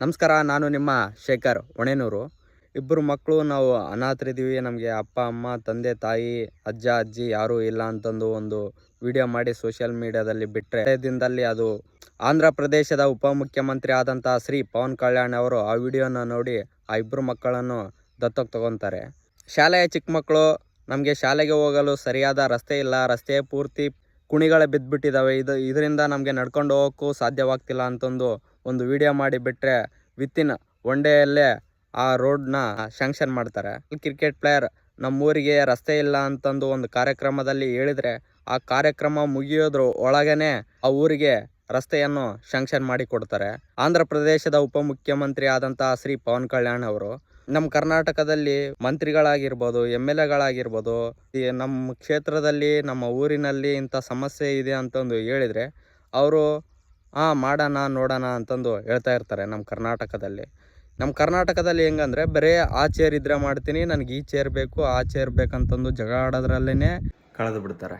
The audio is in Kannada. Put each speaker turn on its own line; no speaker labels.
ನಮಸ್ಕಾರ, ನಾನು ನಿಮ್ಮ ಶೇಖರ್ ಹೊಣೆನೂರು. ಇಬ್ಬರು ಮಕ್ಕಳು, ನಾವು ಅನಾಥರಿದ್ದೀವಿ. ನಮಗೆ ಅಪ್ಪ ಅಮ್ಮ, ತಂದೆ ತಾಯಿ, ಅಜ್ಜ ಅಜ್ಜಿ ಯಾರೂ ಇಲ್ಲ ಅಂತಂದು ಒಂದು ವಿಡಿಯೋ ಮಾಡಿ ಸೋಷಿಯಲ್ ಮೀಡಿಯಾದಲ್ಲಿ ಬಿಟ್ಟರೆ, ದಿನದಲ್ಲಿ ಅದು ಆಂಧ್ರ ಪ್ರದೇಶದ ಉಪಮುಖ್ಯಮಂತ್ರಿ ಆದಂಥ ಶ್ರೀ ಪವನ್ ಕಲ್ಯಾಣ್ ಅವರು ಆ ವಿಡಿಯೋನ ನೋಡಿ ಆ ಇಬ್ಬರು ಮಕ್ಕಳನ್ನು ದತ್ತಕ್ಕೆ ತಗೊತಾರೆ. ಶಾಲೆಯ ಚಿಕ್ಕ ಮಕ್ಕಳು, ನಮಗೆ ಶಾಲೆಗೆ ಹೋಗಲು ಸರಿಯಾದ ರಸ್ತೆ ಇಲ್ಲ, ರಸ್ತೆ ಪೂರ್ತಿ ಕುಣಿಗಳೇ ಬಿದ್ದುಬಿಟ್ಟಿದ್ದಾವೆ, ಇದರಿಂದ ನಮಗೆ ನಡ್ಕೊಂಡು ಹೋಗೋಕ್ಕೂ ಸಾಧ್ಯವಾಗ್ತಿಲ್ಲ ಅಂತಂದು ಒಂದು ವಿಡಿಯೋ ಮಾಡಿ ಬಿಟ್ಟರೆ ವಿತಿನ್ ಒನ್ ಡೇಯಲ್ಲೇ ಆ ರೋಡ್ನ ಶಾಂಕ್ಷನ್ ಮಾಡ್ತಾರೆ. ಕ್ರಿಕೆಟ್ ಪ್ಲೇಯರ್ ನಮ್ಮೂರಿಗೆ ರಸ್ತೆ ಇಲ್ಲ ಅಂತಂದು ಒಂದು ಕಾರ್ಯಕ್ರಮದಲ್ಲಿ ಹೇಳಿದರೆ, ಆ ಕಾರ್ಯಕ್ರಮ ಮುಗಿಯೋದ್ರ ಒಳಗನೆ ಆ ಊರಿಗೆ ರಸ್ತೆಯನ್ನು ಶಾಂಕ್ಷನ್ ಮಾಡಿ ಕೊಡ್ತಾರೆ. ಆಂಧ್ರ ಪ್ರದೇಶದ ಉಪಮುಖ್ಯಮಂತ್ರಿ ಆದಂಥ ಶ್ರೀ ಪವನ್ ಕಲ್ಯಾಣ್ ಅವರು ನಮ್ಮ ಕರ್ನಾಟಕದಲ್ಲಿ ಮಂತ್ರಿಗಳಾಗಿರ್ಬೋದು, MLAಗಳಾಗಿರ್ಬೋದು, ನಮ್ಮ ಕ್ಷೇತ್ರದಲ್ಲಿ ನಮ್ಮ ಊರಿನಲ್ಲಿ ಇಂಥ ಸಮಸ್ಯೆ ಇದೆ ಅಂತಂದು ಹೇಳಿದರೆ ಅವರು ಮಾಡೋಣ ನೋಡೋಣ ಅಂತಂದು ಹೇಳ್ತಾ ಇರ್ತಾರೆ. ನಮ್ಮ ಕರ್ನಾಟಕದಲ್ಲಿ ಹೆಂಗಂದರೆ, ಬರೀ ಆ ಚೇರ್ ಇದ್ರೆ ಮಾಡ್ತೀನಿ, ನನಗೆ ಈ ಚೇರ್ ಬೇಕು, ಆ ಚೇರ್ ಬೇಕಂತಂದು ಜಗಳ ಆಡೋದ್ರಲ್ಲೇ ಕಳೆದು ಬಿಡ್ತಾರೆ.